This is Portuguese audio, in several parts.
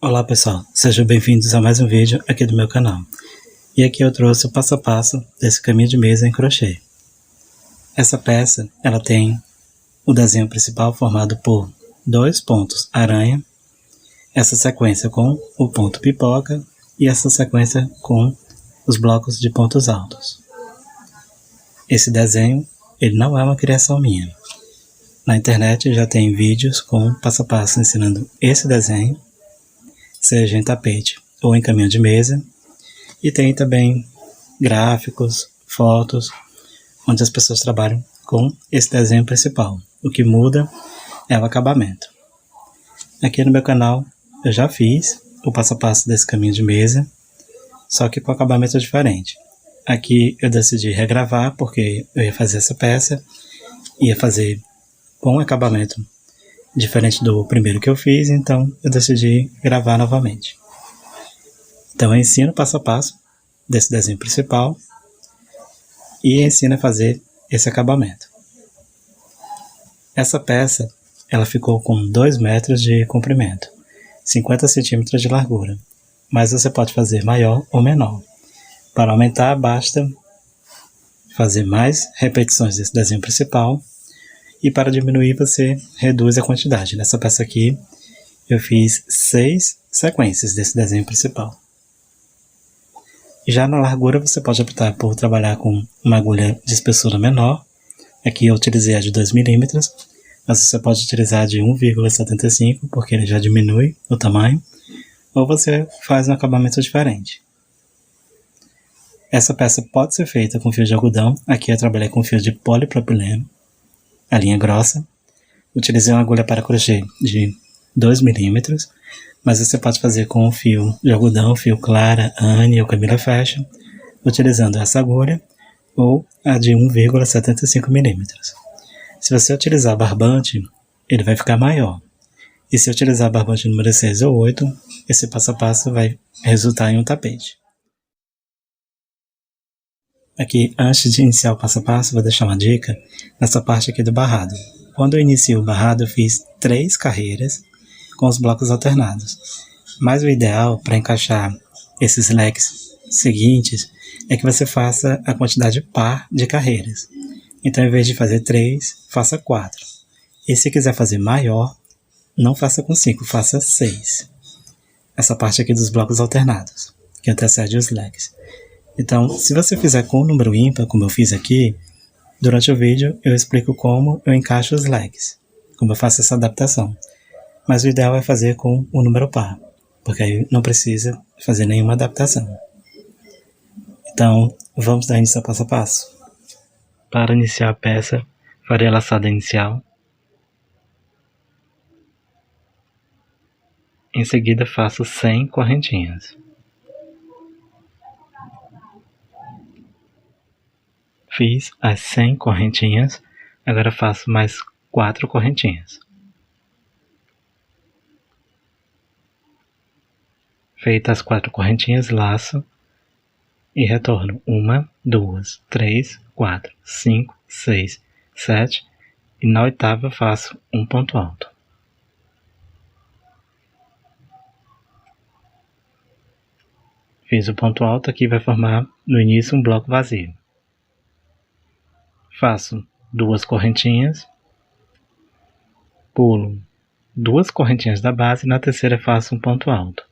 Olá pessoal, sejam bem-vindos a mais um vídeo aqui do meu canal. E aqui eu trouxe o passo a passo desse caminho de mesa em crochê. Essa peça, ela tem o desenho principal formado por 2 pontos aranha, essa sequência com o ponto pipoca e essa sequência com os blocos de pontos altos. Esse desenho, ele não é uma criação minha. Na internet já tem vídeos com passo a passo ensinando esse desenho, seja em tapete ou em caminho de mesa, e tem também gráficos, fotos, onde as pessoas trabalham com esse desenho principal. O que muda é o acabamento. Aqui no meu canal eu já fiz o passo a passo desse caminho de mesa, só que com acabamento diferente. Aqui eu decidi regravar porque eu ia fazer essa peça, ia fazer com um acabamento diferente do primeiro que eu fiz, então eu decidi gravar novamente. Então eu ensino passo a passo desse desenho principal e ensino a fazer esse acabamento. Essa peça, ela ficou com 2 metros de comprimento, 50 centímetros de largura, mas você pode fazer maior ou menor. Para aumentar, basta fazer mais repetições desse desenho principal, e para diminuir você reduz a quantidade. Nessa peça aqui eu fiz 6 sequências desse desenho principal. Já na largura você pode optar por trabalhar com uma agulha de espessura menor. Aqui eu utilizei a de 2 mm, mas você pode utilizar de 1,75 porque ele já diminui o tamanho, ou você faz um acabamento diferente. Essa peça pode ser feita com fio de algodão. Aqui eu trabalhei com fio de polipropileno, a linha grossa. Utilizei uma agulha para crochê de 2 mm, mas você pode fazer com fio de algodão, fio Clara, Anne ou Camila Fashion, utilizando essa agulha ou a de 1,75 mm. Se você utilizar barbante, ele vai ficar maior. E se utilizar barbante número 6 ou 8, esse passo a passo vai resultar em um tapete. Aqui, antes de iniciar o passo a passo, vou deixar uma dica nessa parte aqui do barrado. Quando eu inicio o barrado, eu fiz 3 carreiras com os blocos alternados. Mas o ideal para encaixar esses leques seguintes é que você faça a quantidade par de carreiras. Então, em vez de fazer 3, faça 4. E se quiser fazer maior, não faça com 5, faça 6. Essa parte aqui dos blocos alternados, que antecede os leques. Então, se você fizer com o número ímpar, como eu fiz aqui, durante o vídeo eu explico como eu encaixo os leques, como eu faço essa adaptação. Mas o ideal é fazer com o número par, porque aí não precisa fazer nenhuma adaptação. Então, vamos dar início ao passo a passo. Para iniciar a peça, farei a laçada inicial. Em seguida, faço 100 correntinhas. Fiz as 100 correntinhas, agora faço mais 4 correntinhas. Feitas as 4 correntinhas, laço e retorno 1, 2, 3, 4, 5, 6, 7 e na oitava faço um ponto alto. Fiz o ponto alto, aqui vai formar no início um bloco vazio. Faço 2 correntinhas, pulo 2 correntinhas da base e na terceira faço um ponto alto.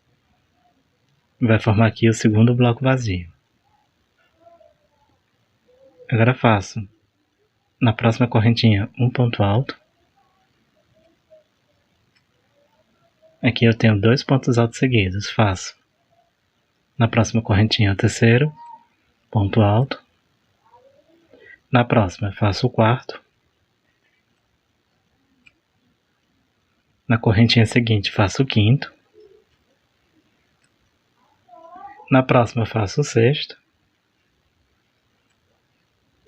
Vai formar aqui o segundo bloco vazio. Agora faço na próxima correntinha um ponto alto. Aqui eu tenho 2 pontos altos seguidos. Faço na próxima correntinha o terceiro ponto alto. Na próxima faço o quarto. Na correntinha seguinte faço o quinto. Na próxima faço o sexto.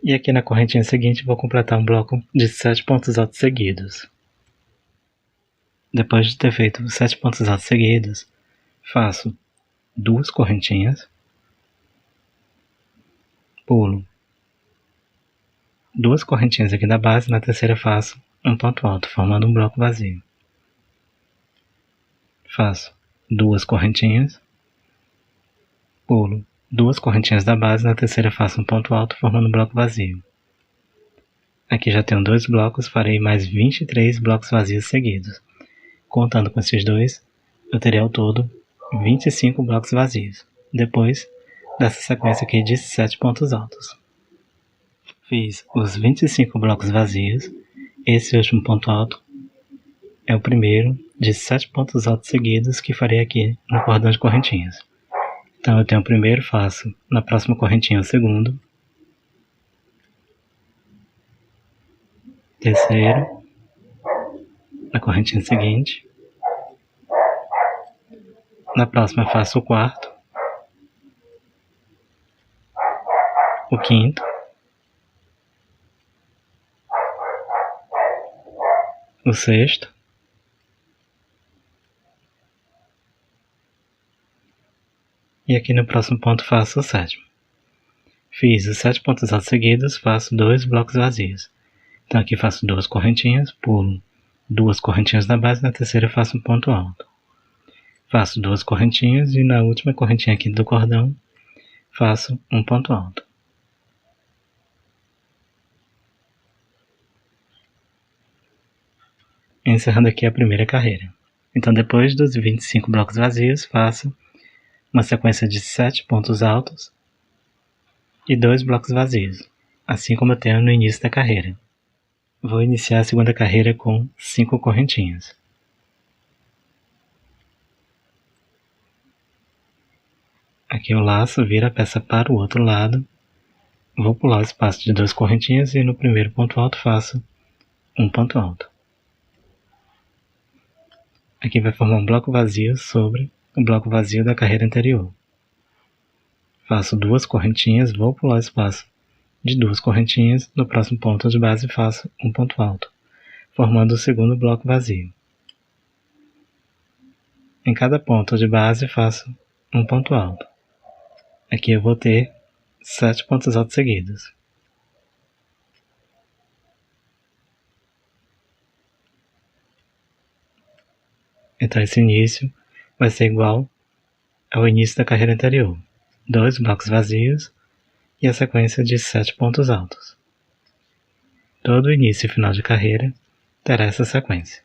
E aqui na correntinha seguinte vou completar um bloco de 7 pontos altos seguidos. Depois de ter feito os 7 pontos altos seguidos, faço 2 correntinhas, pulo 2 correntinhas aqui da base, na terceira faço um ponto alto, formando um bloco vazio. Faço 2 correntinhas, pulo 2 correntinhas da base, na terceira faço um ponto alto, formando um bloco vazio. Aqui já tenho 2 blocos, farei mais 23 blocos vazios seguidos. Contando com esses dois, eu terei ao todo 25 blocos vazios, depois dessa sequência aqui de 7 pontos altos. Fiz os 25 blocos vazios, esse último ponto alto é o primeiro de 7 pontos altos seguidos que farei aqui no cordão de correntinhas. Então eu tenho o primeiro, faço na próxima correntinha o segundo, terceiro, na correntinha seguinte, na próxima faço o quarto, o quinto, o sexto, e aqui no próximo ponto faço o sétimo. Fiz os 7 pontos altos seguidos, faço 2 blocos vazios. Então aqui faço 2 correntinhas, pulo 2 correntinhas da base, na terceira faço um ponto alto. Faço 2 correntinhas e na última correntinha aqui do cordão faço um ponto alto. Encerrando aqui a primeira carreira. Então depois dos 25 blocos vazios, faço uma sequência de 7 pontos altos e 2 blocos vazios, assim como eu tenho no início da carreira. Vou iniciar a segunda carreira com 5 correntinhas. Aqui eu laço, viro a peça para o outro lado, vou pular o espaço de 2 correntinhas e no primeiro ponto alto faço um ponto alto. Aqui vai formar um bloco vazio sobre o bloco vazio da carreira anterior. Faço 2 correntinhas, vou pular o espaço de 2 correntinhas, no próximo ponto de base faço um ponto alto, formando o segundo bloco vazio. Em cada ponto de base faço um ponto alto. Aqui eu vou ter 7 pontos altos seguidos. Então esse início vai ser igual ao início da carreira anterior. 2 blocos vazios e a sequência de 7 pontos altos. Todo início e final de carreira terá essa sequência.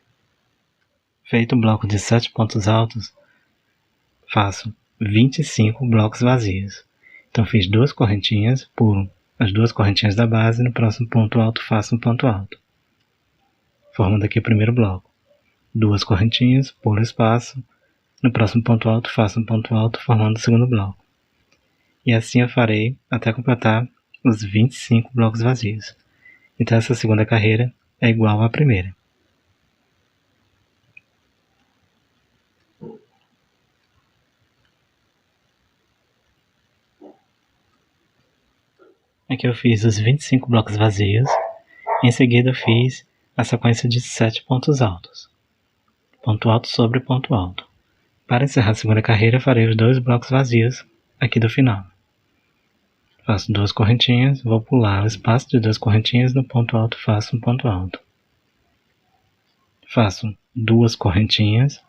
Feito o bloco de 7 pontos altos, faço 25 blocos vazios. Então fiz 2 correntinhas, pulo as 2 correntinhas da base, no próximo ponto alto faço um ponto alto, formando aqui o primeiro bloco. 2 correntinhas, pulo espaço, no próximo ponto alto faço um ponto alto, formando o segundo bloco. E assim eu farei até completar os 25 blocos vazios. Então essa segunda carreira é igual à primeira. Aqui eu fiz os 25 blocos vazios, em seguida eu fiz a sequência de 7 pontos altos. Ponto alto sobre ponto alto. Para encerrar a segunda carreira, farei os 2 blocos vazios aqui do final. Faço 2 correntinhas, vou pular o espaço de 2 correntinhas, no ponto alto faço um ponto alto. Faço 2 correntinhas,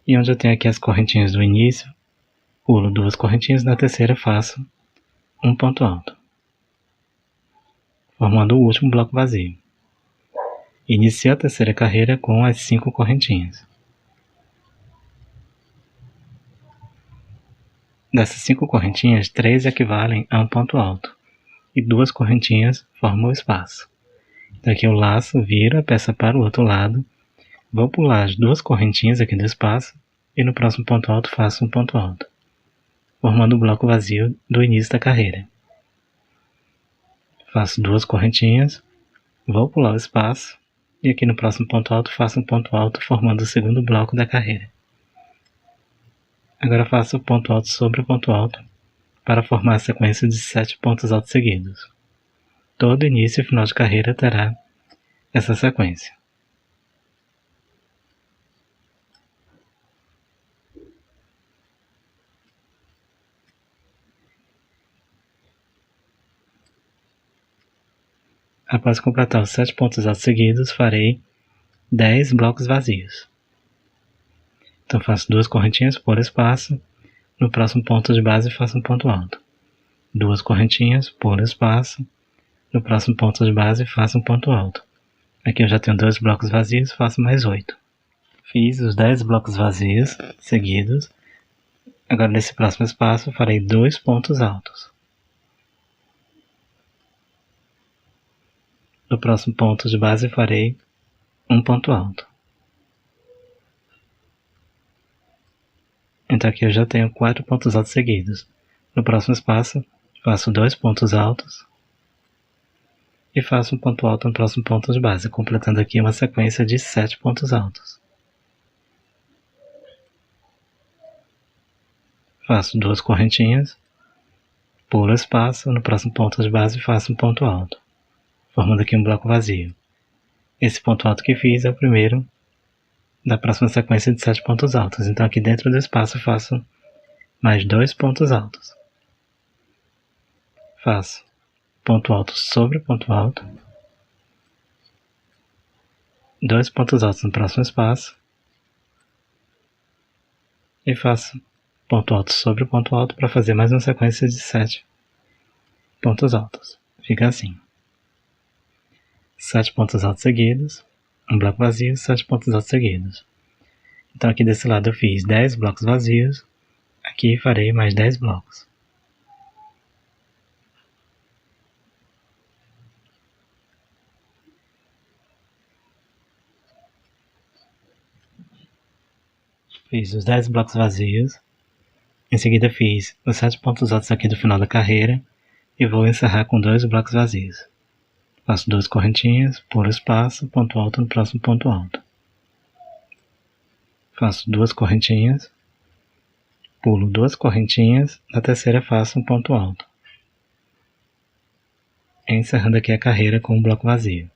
e onde eu tenho aqui as correntinhas do início, pulo 2 correntinhas, na terceira faço um ponto alto, formando o último bloco vazio. Inicio a terceira carreira com as 5 correntinhas. Dessas 5 correntinhas, 3 equivalem a um ponto alto, e 2 correntinhas formam o espaço. Então aqui eu laço, viro a peça para o outro lado, vou pular as 2 correntinhas aqui do espaço, e no próximo ponto alto faço um ponto alto, formando o bloco vazio do início da carreira. Faço 2 correntinhas, vou pular o espaço, e aqui no próximo ponto alto faço um ponto alto, formando o segundo bloco da carreira. Agora faço o ponto alto sobre o ponto alto, para formar a sequência de 7 pontos altos seguidos. Todo início e final de carreira terá essa sequência. Após completar os 7 pontos altos seguidos, farei 10 blocos vazios. Então faço 2 correntinhas por espaço, no próximo ponto de base faço um ponto alto. 2 correntinhas por espaço, no próximo ponto de base faço um ponto alto. Aqui eu já tenho 2 blocos vazios, faço mais 8. Fiz os 10 blocos vazios seguidos. Agora nesse próximo espaço farei 2 pontos altos. No próximo ponto de base farei um ponto alto. Então aqui eu já tenho 4 pontos altos seguidos. No próximo espaço faço 2 pontos altos e faço um ponto alto no próximo ponto de base, completando aqui uma sequência de 7 pontos altos. Faço 2 correntinhas, pulo espaço, no próximo ponto de base faço um ponto alto, formando aqui um bloco vazio. Esse ponto alto que fiz é o primeiro da próxima sequência de 7 pontos altos, então aqui dentro do espaço faço mais 2 pontos altos. Faço ponto alto sobre ponto alto, 2 pontos altos no próximo espaço, e faço ponto alto sobre ponto alto para fazer mais uma sequência de 7 pontos altos. Fica assim. 7 pontos altos seguidos, um bloco vazio, 7 pontos altos seguidos. Então aqui desse lado eu fiz 10 blocos vazios, aqui farei mais 10 blocos. Fiz os 10 blocos vazios, em seguida fiz os 7 pontos altos aqui do final da carreira e vou encerrar com 2 blocos vazios. Faço 2 correntinhas, pulo espaço, ponto alto no próximo ponto alto. Faço 2 correntinhas, pulo 2 correntinhas, na terceira faço um ponto alto. Encerrando aqui a carreira com um bloco vazio.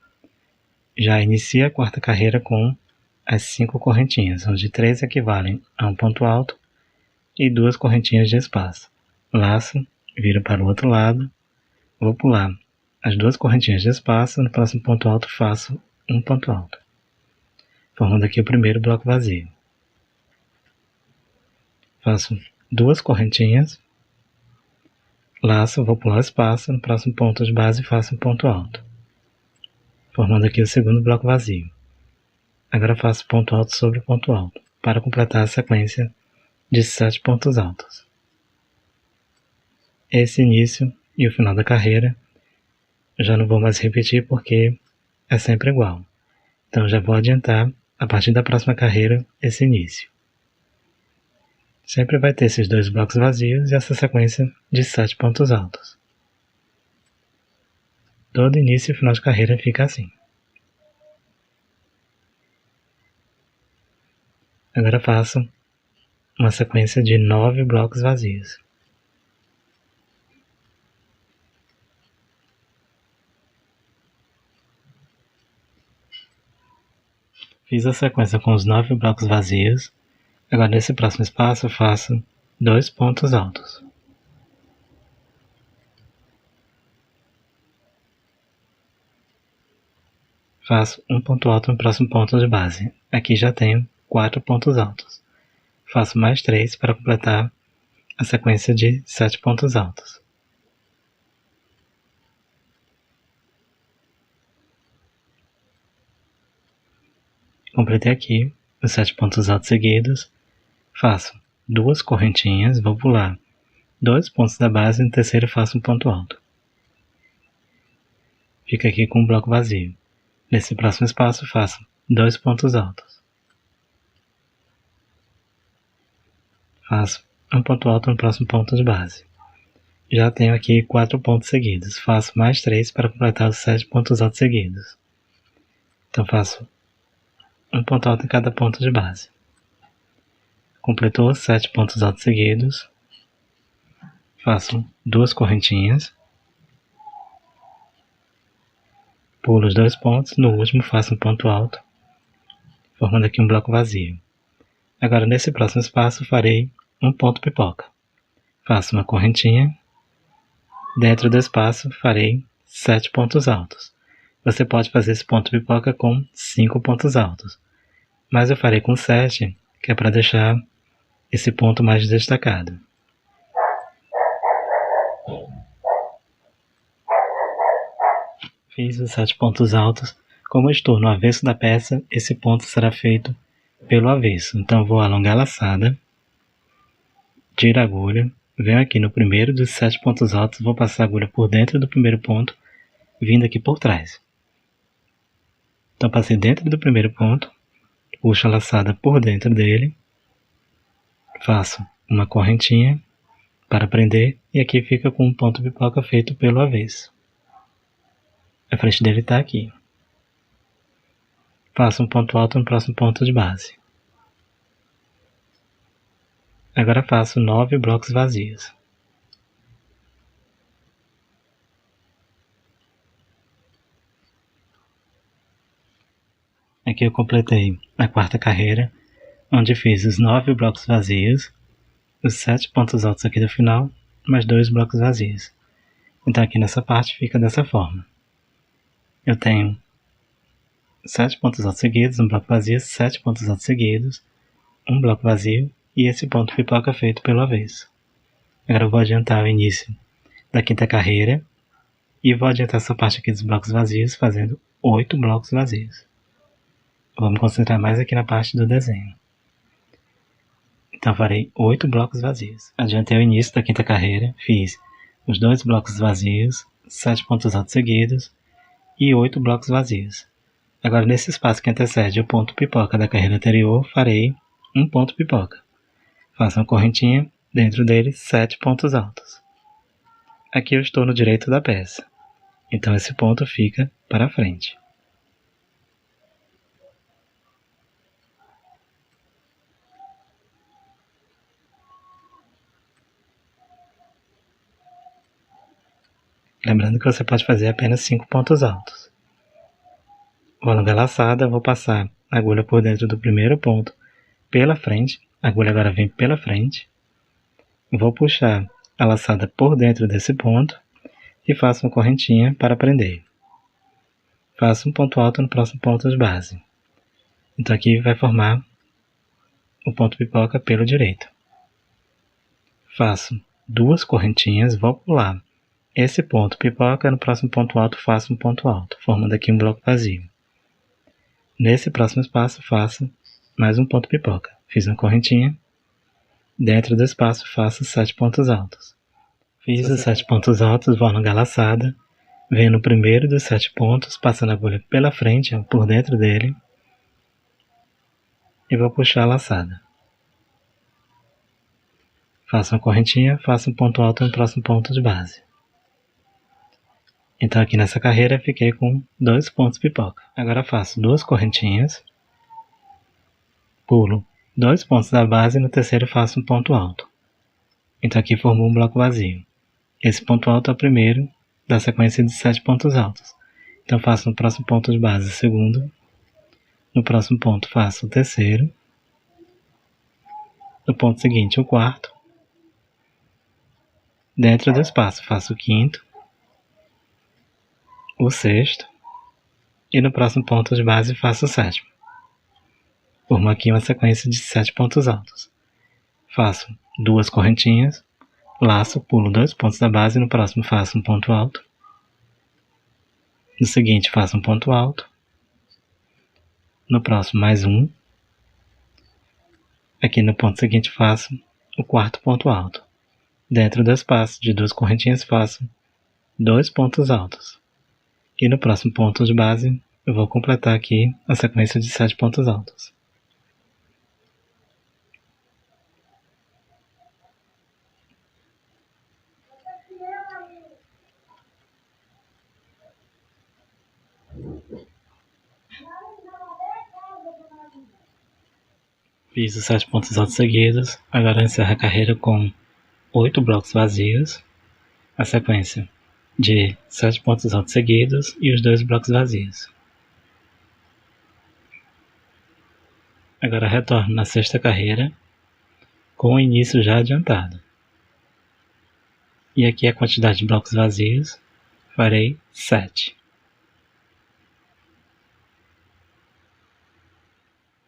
Já inicio a quarta carreira com as 5 correntinhas, onde 3 equivalem a um ponto alto e 2 correntinhas de espaço. Laço, viro para o outro lado, vou pular as 2 correntinhas de espaço, no próximo ponto alto faço um ponto alto, formando aqui o primeiro bloco vazio. Faço 2 correntinhas, laço, vou pular o espaço, no próximo ponto de base faço um ponto alto, formando aqui o segundo bloco vazio. Agora faço ponto alto sobre ponto alto, para completar a sequência de 7 pontos altos. Esse início e o final da carreira eu já não vou mais repetir porque é sempre igual. Então já vou adiantar, a partir da próxima carreira, esse início. Sempre vai ter esses 2 blocos vazios e essa sequência de 7 pontos altos. Todo início e final de carreira fica assim. Agora faço uma sequência de 9 blocos vazios. Fiz a sequência com os 9 blocos vazios. Agora nesse próximo espaço eu faço 2 pontos altos. Faço um ponto alto no próximo ponto de base. Aqui já tenho 4 pontos altos. Faço mais 3 para completar a sequência de 7 pontos altos. Completei aqui os 7 pontos altos seguidos. Faço 2 correntinhas, vou pular 2 pontos da base e no terceiro faço um ponto alto. Fica aqui com um bloco vazio. Nesse próximo espaço faço 2 pontos altos. Faço um ponto alto no próximo ponto de base. Já tenho aqui 4 pontos seguidos. Faço mais 3 para completar os 7 pontos altos seguidos. Então faço um ponto alto em cada ponto de base. Completou 7 pontos altos seguidos. Faço 2 correntinhas. Pulo os 2 pontos, no último faço um ponto alto, formando aqui um bloco vazio. Agora nesse próximo espaço farei um ponto pipoca. Faço uma correntinha. Dentro do espaço farei 7 pontos altos. Você pode fazer esse ponto pipoca com 5 pontos altos, mas eu farei com 7 que é para deixar esse ponto mais destacado. Fiz os 7 pontos altos. Como eu estou no avesso da peça, esse ponto será feito pelo avesso. Então vou alongar a laçada, tiro a agulha, venho aqui no primeiro dos 7 pontos altos, vou passar a agulha por dentro do primeiro ponto, vindo aqui por trás. Então passei dentro do primeiro ponto, puxo a laçada por dentro dele, faço uma correntinha para prender e aqui fica com um ponto pipoca feito pelo avesso. A frente dele está aqui. Faço um ponto alto no próximo ponto de base. Agora faço 9 blocos vazios. Aqui eu completei a quarta carreira, onde fiz os 9 blocos vazios, os 7 pontos altos aqui do final, mais 2 blocos vazios. Então aqui nessa parte fica dessa forma. Eu tenho 7 pontos altos seguidos, um bloco vazio, 7 pontos altos seguidos, um bloco vazio e esse ponto pipoca feito pelo avesso. Agora eu vou adiantar o início da quinta carreira e vou adiantar essa parte aqui dos blocos vazios fazendo 8 blocos vazios. Vou me concentrar mais aqui na parte do desenho. Então farei 8 blocos vazios. Adiantei o início da quinta carreira, fiz os 2 blocos vazios, 7 pontos altos seguidos e 8 blocos vazios. Agora nesse espaço que antecede o ponto pipoca da carreira anterior, farei um ponto pipoca. Faço uma correntinha, dentro dele 7 pontos altos. Aqui eu estou no direito da peça, então esse ponto fica para frente. Lembrando que você pode fazer apenas 5 pontos altos. Vou alongar a laçada, vou passar a agulha por dentro do primeiro ponto pela frente. A agulha agora vem pela frente. Vou puxar a laçada por dentro desse ponto e faço uma correntinha para prender. Faço um ponto alto no próximo ponto de base. Então aqui vai formar o ponto pipoca pelo direito. Faço 2 correntinhas, vou pular esse ponto pipoca, no próximo ponto alto faço um ponto alto, formando aqui um bloco vazio. Nesse próximo espaço faço mais um ponto pipoca. Fiz uma correntinha, dentro do espaço faço 7 pontos altos. Fiz os 7 pontos altos, vou alongar a laçada, venho no primeiro dos 7 pontos, passando a agulha pela frente, por dentro dele, e vou puxar a laçada. Faço uma correntinha, faço um ponto alto no próximo ponto de base. Então aqui nessa carreira fiquei com 2 pontos pipoca. Agora faço 2 correntinhas, pulo 2 pontos da base e no terceiro faço um ponto alto. Então aqui formou um bloco vazio. Esse ponto alto é o primeiro da sequência de 7 pontos altos. Então faço no próximo ponto de base o segundo, no próximo ponto faço o terceiro, no ponto seguinte o quarto, dentro do espaço faço o quinto, o sexto e no próximo ponto de base faço o sétimo. Formo aqui uma sequência de 7 pontos altos. Faço 2 correntinhas, laço, pulo 2 pontos da base e no próximo faço um ponto alto. No seguinte faço um ponto alto. No próximo mais um. Aqui no ponto seguinte faço o quarto ponto alto. Dentro do espaço de 2 correntinhas faço 2 pontos altos. E no próximo ponto de base, eu vou completar aqui a sequência de 7 pontos altos. Fiz os 7 pontos altos seguidos, agora encerro a carreira com 8 blocos vazios, a sequência de 7 pontos altos seguidos e os 2 blocos vazios. Agora retorno na sexta carreira com o início já adiantado. E aqui a quantidade de blocos vazios, farei 7.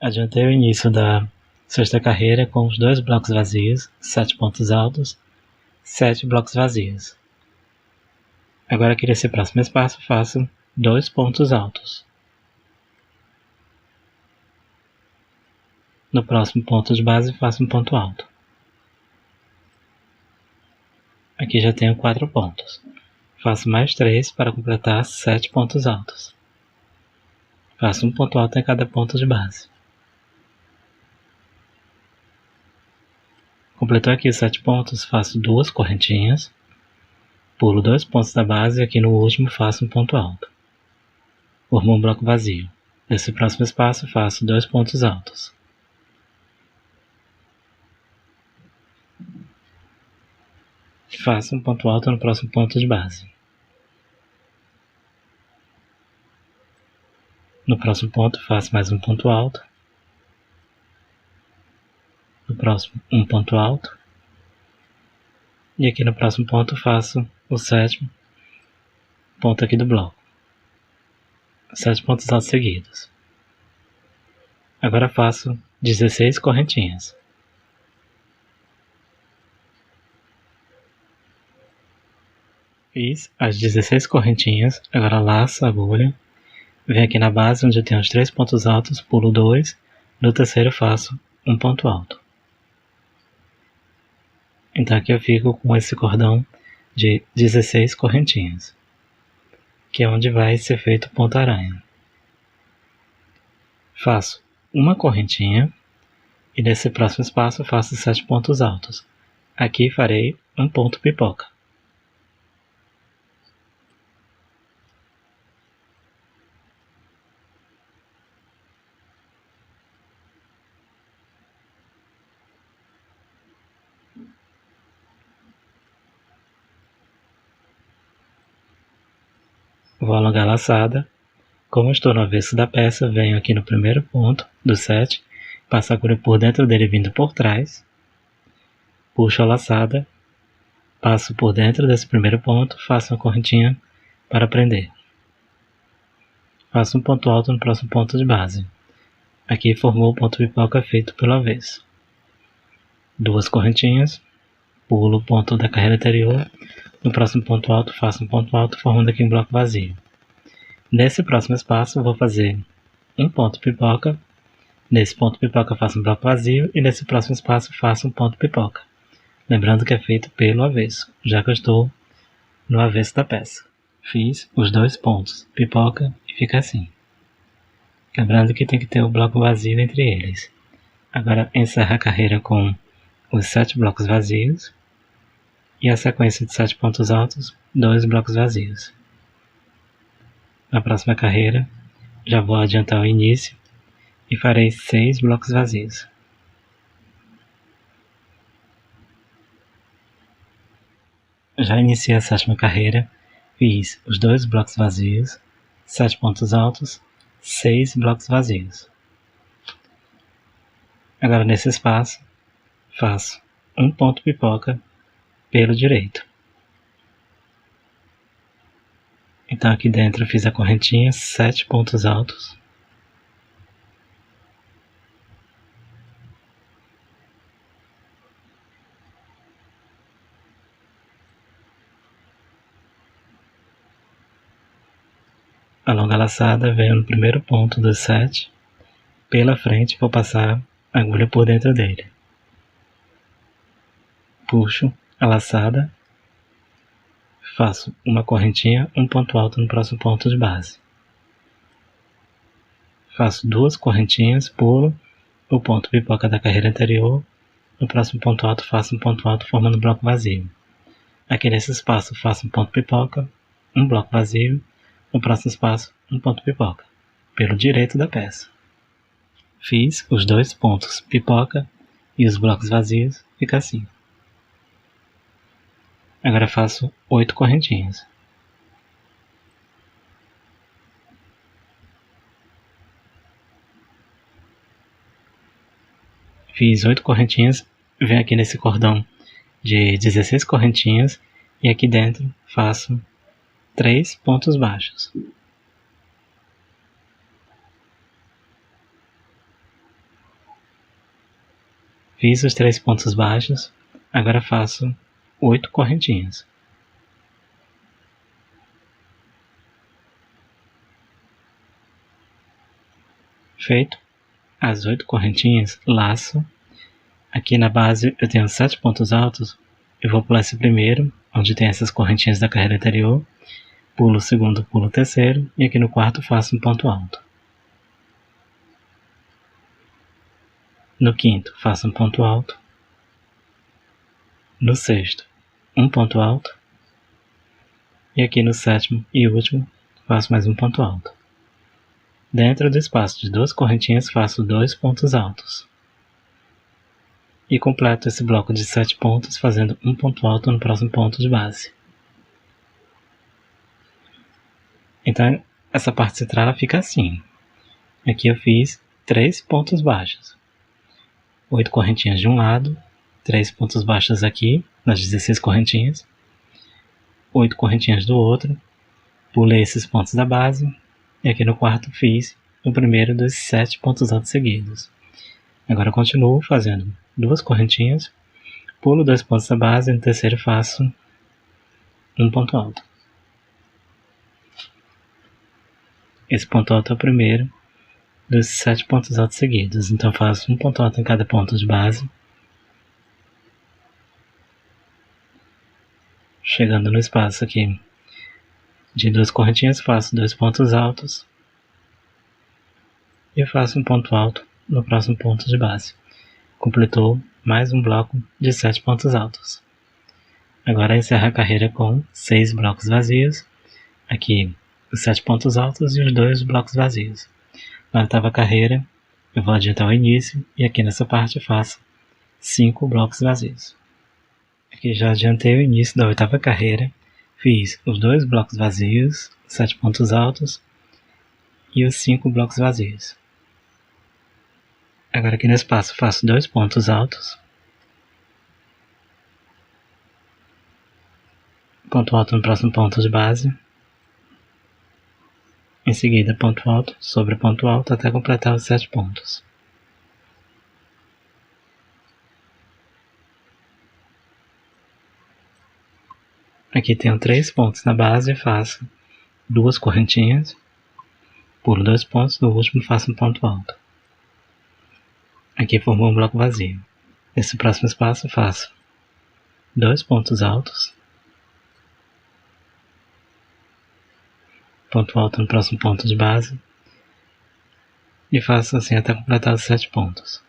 Adiantei o início da Sexta carreira com os 2 blocos vazios, 7 pontos altos, 7 blocos vazios. Agora aqui nesse próximo espaço faço 2 pontos altos. No próximo ponto de base faço um ponto alto. Aqui já tenho 4 pontos. Faço mais 3 para completar 7 pontos altos. Faço um ponto alto em cada ponto de base. Completou aqui os 7 pontos, faço 2 correntinhas, pulo 2 pontos da base e aqui no último faço um ponto alto. Formo um bloco vazio. Nesse próximo espaço faço 2 pontos altos. Faço um ponto alto no próximo ponto de base. No próximo ponto faço mais um ponto alto. No próximo um ponto alto. E aqui no próximo ponto faço o 7º ponto aqui do bloco. 7 pontos altos seguidos. Agora faço 16 correntinhas. Fiz as 16 correntinhas, agora laço a agulha, venho aqui na base onde eu tenho os 3 pontos altos, pulo 2, no terceiro faço um ponto alto. Então aqui eu fico com esse cordão de 16 correntinhas, que é onde vai ser feito o ponto aranha. Faço uma correntinha e nesse próximo espaço faço 7 pontos altos. Aqui farei um ponto pipoca. Vou alongar a laçada. Como eu estou no avesso da peça, venho aqui no primeiro ponto do 7, passo a agulha por dentro dele vindo por trás, puxo a laçada, passo por dentro desse primeiro ponto, faço uma correntinha para prender. Faço um ponto alto no próximo ponto de base. Aqui formou o ponto pipoca feito pelo avesso. 2 correntinhas, pulo o ponto da carreira anterior, no próximo ponto alto faço um ponto alto formando aqui um bloco vazio. Nesse próximo espaço vou fazer um ponto pipoca, nesse ponto pipoca faço um bloco vazio e nesse próximo espaço faço um ponto pipoca. Lembrando que é feito pelo avesso, já que eu estou no avesso da peça. Fiz os 2 pontos pipoca e fica assim. Lembrando que tem que ter o bloco vazio entre eles. Agora encerra a carreira com os 7 blocos vazios e a sequência de 7 pontos altos, 2 blocos vazios. Na próxima carreira, já vou adiantar o início e farei 6 blocos vazios. Já iniciei a 7ª carreira, fiz os 2 blocos vazios, 7 pontos altos, 6 blocos vazios. Agora nesse espaço, faço um ponto pipoca pelo direito. Então aqui dentro eu fiz a correntinha, 7 pontos altos. Alonga a laçada, venho no primeiro ponto dos 7. Pela frente vou passar a agulha por dentro dele. Puxo a laçada. Faço uma correntinha, um ponto alto no próximo ponto de base. Faço 2 correntinhas, pulo o ponto pipoca da carreira anterior. No próximo ponto alto faço um ponto alto formando um bloco vazio. Aqui nesse espaço faço um ponto pipoca, um bloco vazio. No próximo espaço, um ponto pipoca, pelo direito da peça. Fiz os 2 pontos pipoca e os blocos vazios, fica assim. Agora faço 8 correntinhas. Fiz 8 correntinhas, venho aqui nesse cordão de 16 correntinhas e aqui dentro faço 3 pontos baixos. Fiz os 3 pontos baixos, agora faço 8 correntinhas. Feito as 8 correntinhas, laço. Aqui na base eu tenho 7 pontos altos, eu vou pular esse primeiro, onde tem essas correntinhas da carreira anterior, pulo o segundo, pulo o terceiro, e aqui no quarto faço um ponto alto. No quinto, faço um ponto alto. No sexto, um ponto alto. E aqui no sétimo e último, faço mais um ponto alto. Dentro do espaço de 2 correntinhas, faço 2 pontos altos. E completo esse bloco de 7 pontos, fazendo um ponto alto no próximo ponto de base. Então, essa parte central ela fica assim. Aqui eu fiz 3 pontos baixos. 8 correntinhas de um lado, 3 pontos baixos aqui, nas 16 correntinhas, 8 correntinhas do outro, pulei esses pontos da base, e aqui no quarto fiz o primeiro dos 7 pontos altos seguidos. Agora eu continuo fazendo 2 correntinhas, pulo 2 pontos da base, e no terceiro faço um ponto alto. Esse ponto alto é o primeiro dos 7 pontos altos seguidos, então faço um ponto alto em cada ponto de base. Chegando no espaço aqui de 2 correntinhas, faço 2 pontos altos e faço um ponto alto no próximo ponto de base. Completou mais um bloco de 7 pontos altos. Agora encerro a carreira com 6 blocos vazios. Aqui os 7 pontos altos e os 2 blocos vazios. Na oitava carreira, eu vou adiantar o início e aqui nessa parte faço 5 blocos vazios. Aqui já adiantei o início da oitava carreira, fiz os 2 blocos vazios, 7 pontos altos e os 5 blocos vazios. Agora aqui no espaço faço 2 pontos altos, ponto alto no próximo ponto de base, em seguida ponto alto sobre ponto alto até completar os 7 pontos. Aqui tenho 3 pontos na base, faço 2 correntinhas, pulo 2 pontos, no último faço um ponto alto. Aqui formou um bloco vazio. Nesse próximo espaço faço 2 pontos altos, ponto alto no próximo ponto de base, e faço assim até completar os 7 pontos.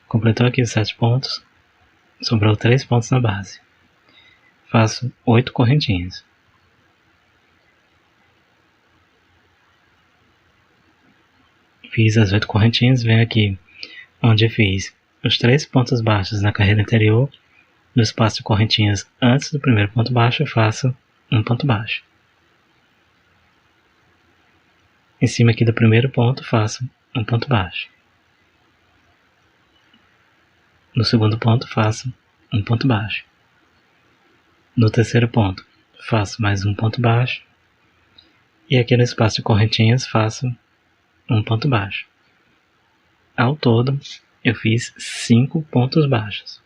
Completou aqui os 7 pontos, sobrou 3 pontos na base. Faço 8 correntinhas. Fiz as 8 correntinhas, venho aqui onde fiz os 3 pontos baixos na carreira anterior, no espaço de correntinhas antes do primeiro ponto baixo, faço um ponto baixo. Em cima aqui do primeiro ponto, faço um ponto baixo. No segundo ponto, faço um ponto baixo. No terceiro ponto, faço mais um ponto baixo. E aqui no espaço de correntinhas, faço um ponto baixo. Ao todo, eu fiz 5 pontos baixos.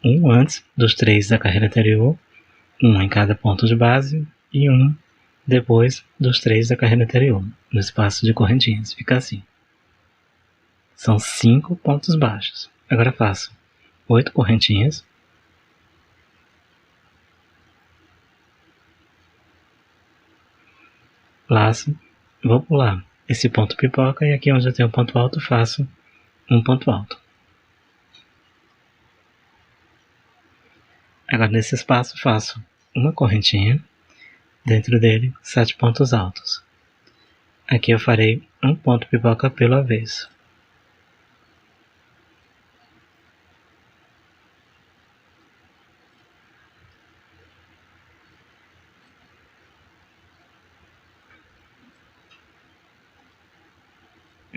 Um antes dos 3 da carreira anterior, um em cada ponto de base e um depois dos 3 da carreira anterior, no espaço de correntinhas. Fica assim. São 5 pontos baixos. Agora faço 8 correntinhas. Laço, vou pular esse ponto pipoca e aqui onde eu tenho ponto alto faço um ponto alto. Agora nesse espaço faço uma correntinha, dentro dele 7 pontos altos. Aqui eu farei um ponto pipoca pelo avesso.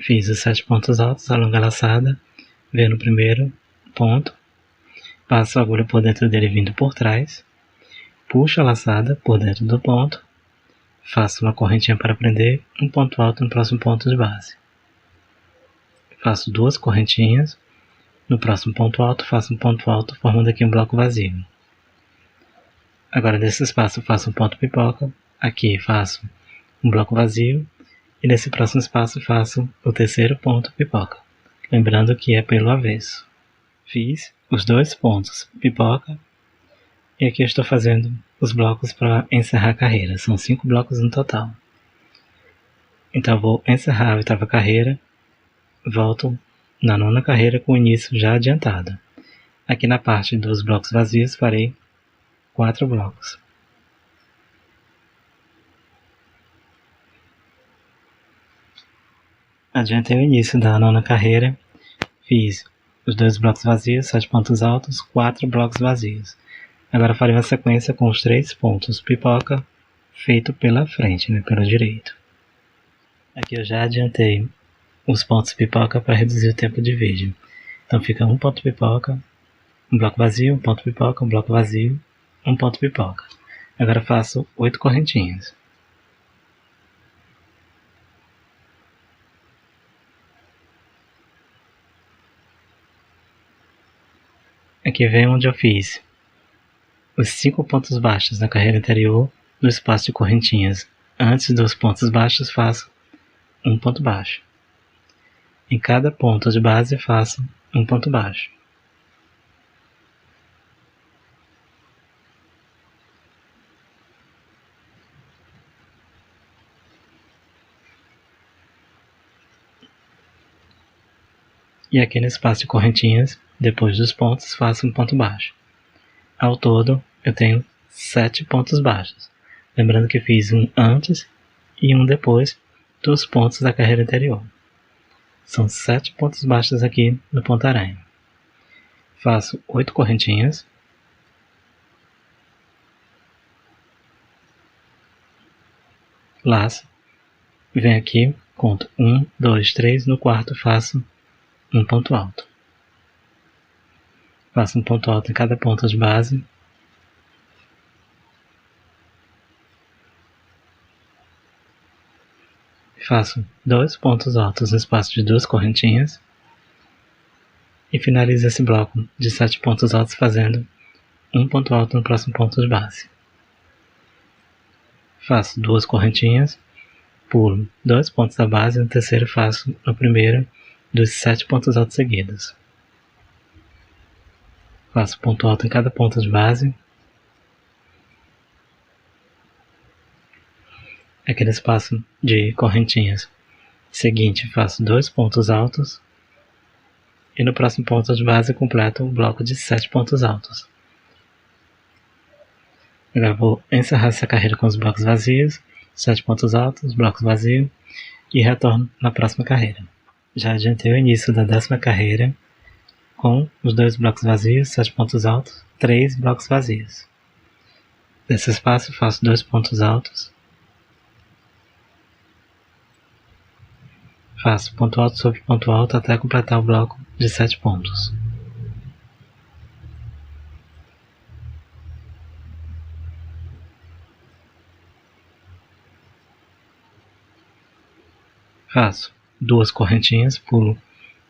Fiz os 7 pontos altos, alongo a laçada, venho no primeiro ponto, passo a agulha por dentro dele vindo por trás, puxo a laçada por dentro do ponto Faço uma correntinha para prender um ponto alto no próximo ponto de base. Faço duas correntinhas. No próximo ponto alto, faço um ponto alto, formando aqui um bloco vazio. Agora, nesse espaço, faço um ponto pipoca. Aqui, faço um bloco vazio. E nesse próximo espaço, faço o terceiro ponto pipoca. Lembrando que é pelo avesso. Fiz os dois pontos pipoca. E aqui eu estou fazendo os blocos para encerrar a carreira. São 5 blocos no total. Então, eu vou encerrar a oitava carreira. Volto na nona carreira com o início já adiantado. Aqui na parte dos blocos vazios farei 4 blocos. Adiantei o início da nona carreira, fiz os 2 blocos vazios, 7 pontos altos, 4 blocos vazios. Agora farei uma sequência com os 3 pontos pipoca feito pela frente, pelo direito. Aqui eu já adiantei os pontos pipoca para reduzir o tempo de vídeo. Então fica um ponto pipoca, um bloco vazio, um ponto pipoca, um bloco vazio, um ponto pipoca. Agora faço 8 correntinhas. Aqui vem onde eu fiz os 5 pontos baixos na carreira anterior no espaço de correntinhas. Antes dos pontos baixos faço um ponto baixo. Em cada ponto de base faço um ponto baixo. E aqui no espaço de correntinhas, depois dos pontos, faço um ponto baixo. Ao todo, eu tenho 7 pontos baixos. Lembrando que fiz um antes e um depois dos pontos da carreira anterior. São 7 pontos baixos aqui no ponto-aranha. Faço 8 correntinhas. Laço. Venho aqui, conto 1, 2, 3. No quarto faço um ponto alto. Faço um ponto alto em cada ponto de base. Faço 2 pontos altos no espaço de 2 correntinhas. E finalizo esse bloco de 7 pontos altos fazendo um ponto alto no próximo ponto de base. Faço 2 correntinhas, pulo 2 pontos da base e no terceiro faço no primeiro dos 7 pontos altos seguidos. Faço ponto alto em cada ponto de base. Aqui no espaço de correntinhas seguinte faço 2 pontos altos. E no próximo ponto de base completo um bloco de 7 pontos altos. Agora vou encerrar essa carreira com os blocos vazios, 7 pontos altos, blocos vazios, e retorno na próxima carreira. Já adiantei o início da 10ª carreira com os 2 blocos vazios, 7 pontos altos, 3 blocos vazios. Nesse espaço faço 2 pontos altos. Faço ponto alto sobre ponto alto até completar o bloco de 7 pontos. Faço 2 correntinhas, pulo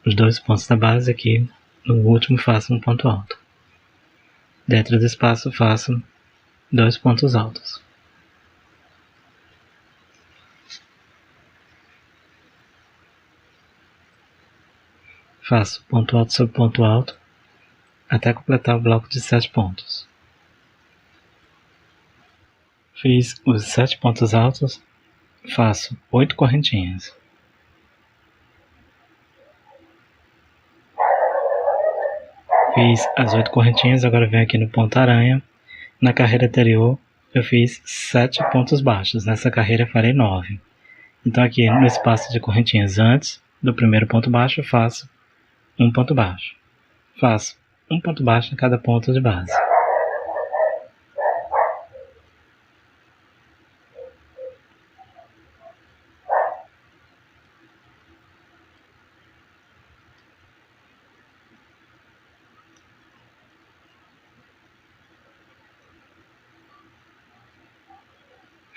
os 2 pontos da base aqui, no último faço um ponto alto. Dentro do espaço faço 2 pontos altos. Faço ponto alto sobre ponto alto até completar o bloco de 7 pontos. Fiz os 7 pontos altos, faço 8 correntinhas. Fiz as 8 correntinhas, agora venho aqui no ponto-aranha. Na carreira anterior eu fiz 7 pontos baixos, nessa carreira farei 9. Então aqui no espaço de correntinhas antes do primeiro ponto baixo faço um ponto baixo. Faço um ponto baixo em cada ponto de base.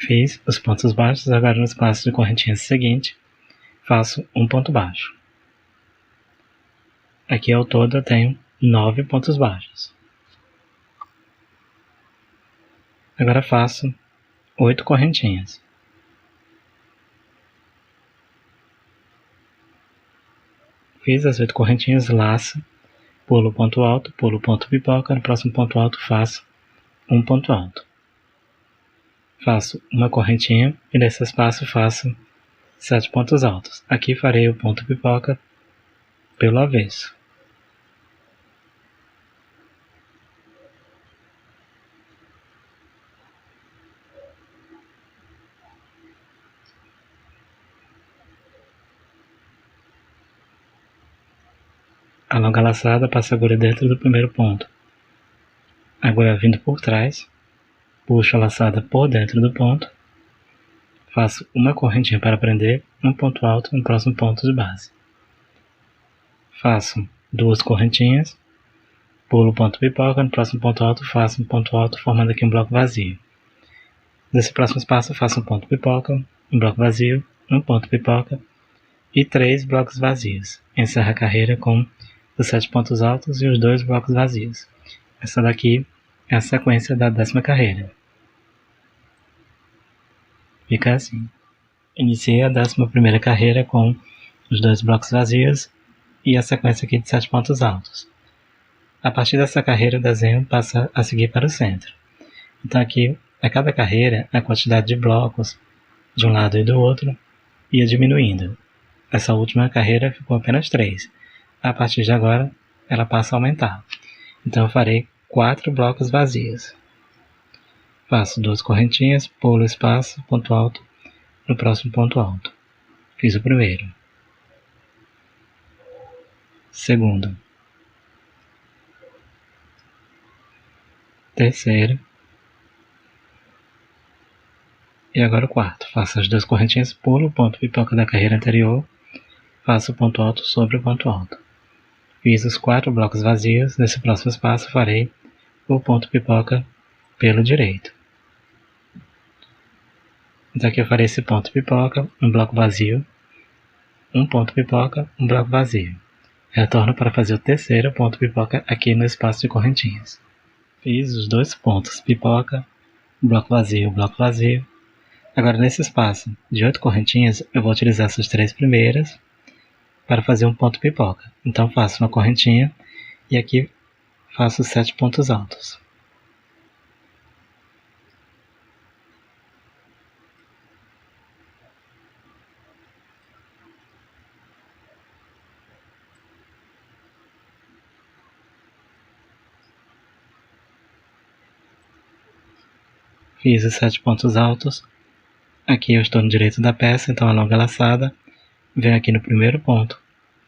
Fiz os pontos baixos, agora no espaço de correntinhas seguinte, faço um ponto baixo. Aqui ao todo eu tenho 9 pontos baixos. Agora faço 8 correntinhas. Fiz as 8 correntinhas, laço, pulo o ponto alto, pulo o ponto pipoca, no próximo ponto alto faço um ponto alto. Faço uma correntinha e nesse espaço faço 7 pontos altos. Aqui farei o ponto pipoca pelo avesso. Alonga a laçada, passa a agulha dentro do primeiro ponto. Agulha vindo por trás, puxo a laçada por dentro do ponto, faço uma correntinha para prender, um ponto alto no próximo ponto de base. Faço 2 correntinhas, pulo o ponto pipoca, no próximo ponto alto faço um ponto alto formando aqui um bloco vazio. Nesse próximo espaço faço um ponto pipoca, um bloco vazio, um ponto pipoca e 3 blocos vazios. Encerro a carreira com os 7 pontos altos e os 2 blocos vazios. Essa daqui é a sequência da 10ª carreira. Fica assim. Iniciei a 11ª carreira com os 2 blocos vazios e a sequência aqui de 7 pontos altos. A partir dessa carreira o desenho passa a seguir para o centro. Então aqui, a cada carreira, a quantidade de blocos de um lado e do outro ia diminuindo. Essa última carreira ficou apenas 3. A partir de agora, ela passa a aumentar. Então eu farei 4 blocos vazios. Faço 2 correntinhas, pulo o espaço, ponto alto, no próximo ponto alto. Fiz o primeiro. Segundo. Terceiro. E agora o quarto. Faço as 2 correntinhas, pulo o ponto pipoca da carreira anterior, faço o ponto alto sobre o ponto alto. Fiz os 4 blocos vazios, nesse próximo espaço farei o ponto pipoca pelo direito. Então aqui eu farei esse ponto pipoca, um bloco vazio, um ponto pipoca, um bloco vazio. Retorno para fazer o terceiro ponto pipoca aqui no espaço de correntinhas. Fiz os 2 pontos pipoca, bloco vazio, bloco vazio. Agora nesse espaço de 8 correntinhas eu vou utilizar essas 3 primeiras para fazer um ponto pipoca. Então faço uma correntinha e aqui faço 7 pontos altos. Fiz os 7 pontos altos. Aqui eu estou no direito da peça, então alongo a laçada, venho aqui no primeiro ponto,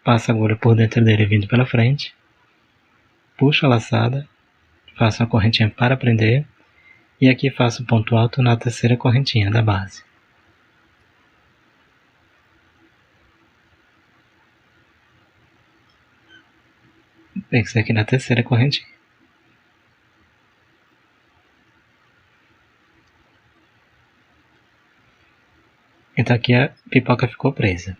passo a agulha por dentro dele vindo pela frente, puxo a laçada, faço uma correntinha para prender, e aqui faço o ponto alto na terceira correntinha da base. Fixei aqui na terceira correntinha. Então aqui a pipoca ficou presa.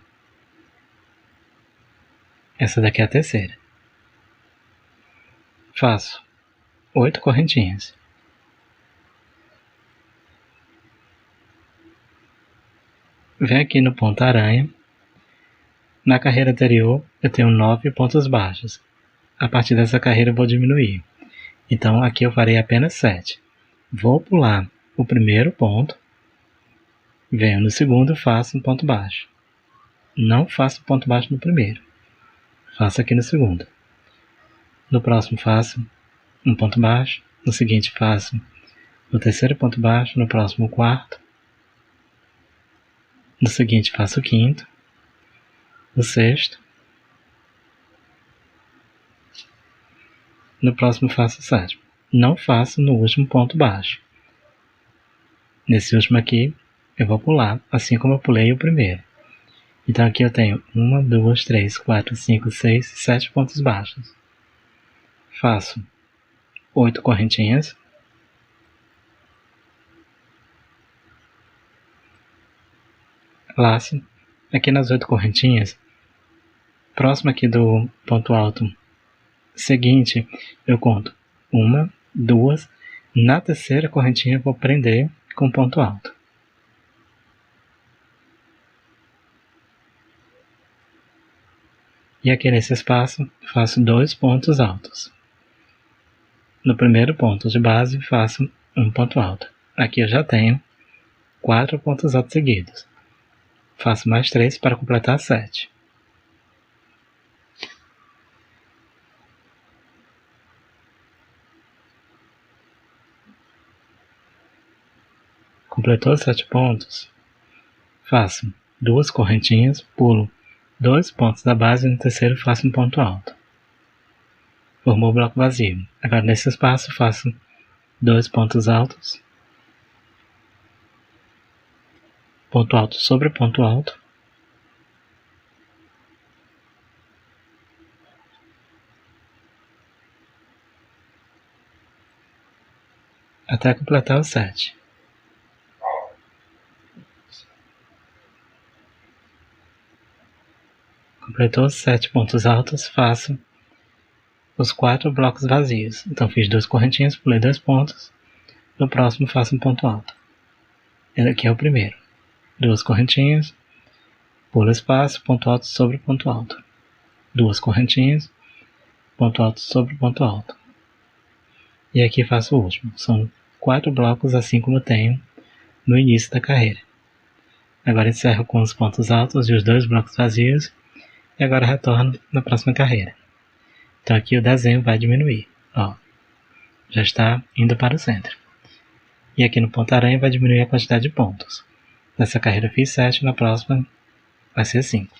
Essa daqui é a terceira. Faço 8 correntinhas. Venho aqui no ponto aranha. Na carreira anterior eu tenho 9 pontos baixos. A partir dessa carreira eu vou diminuir. Então aqui eu farei apenas 7. Vou pular o primeiro ponto. Venho no segundo e faço um ponto baixo. Não faço ponto baixo no primeiro. Faço aqui no segundo. No próximo faço um ponto baixo. No seguinte faço o terceiro ponto baixo. No próximo o quarto. No seguinte faço o quinto. O sexto. No próximo faço o sétimo. Não faço no último ponto baixo. Nesse último aqui eu vou pular, assim como eu pulei o primeiro. Então aqui eu tenho 1, 2, 3, 4, 5, 6, 7 pontos baixos. Faço 8 correntinhas. laço, aqui nas 8 correntinhas, próximo aqui do ponto alto seguinte, eu conto 1, 2, na terceira correntinha eu vou prender com ponto alto. E aqui nesse espaço, faço 2 pontos altos. No primeiro ponto de base, faço um ponto alto. Aqui eu já tenho 4 pontos altos seguidos. Faço mais 3 para completar 7. Completou os 7 pontos, faço 2 correntinhas, pulo 2 pontos da base e no terceiro faço um ponto alto. Formou o bloco vazio. Agora nesse espaço faço 2 pontos altos, ponto alto sobre ponto alto, até completar os 7. Completou os 7 pontos altos, faço os 4 blocos vazios. Então fiz 2 correntinhas, pulei 2 pontos, no próximo faço um ponto alto. Esse aqui é o primeiro. 2 correntinhas, pulo espaço, ponto alto sobre ponto alto. 2 correntinhas, ponto alto sobre ponto alto. E aqui faço o último. São 4 blocos, assim como tenho no início da carreira. Agora encerro com os pontos altos e os 2 blocos vazios. E agora retorno na próxima carreira. Então aqui o desenho vai diminuir. Ó, já está indo para o centro. E aqui no ponto aranha vai diminuir a quantidade de pontos. Nessa carreira eu fiz 7, na próxima vai ser 5.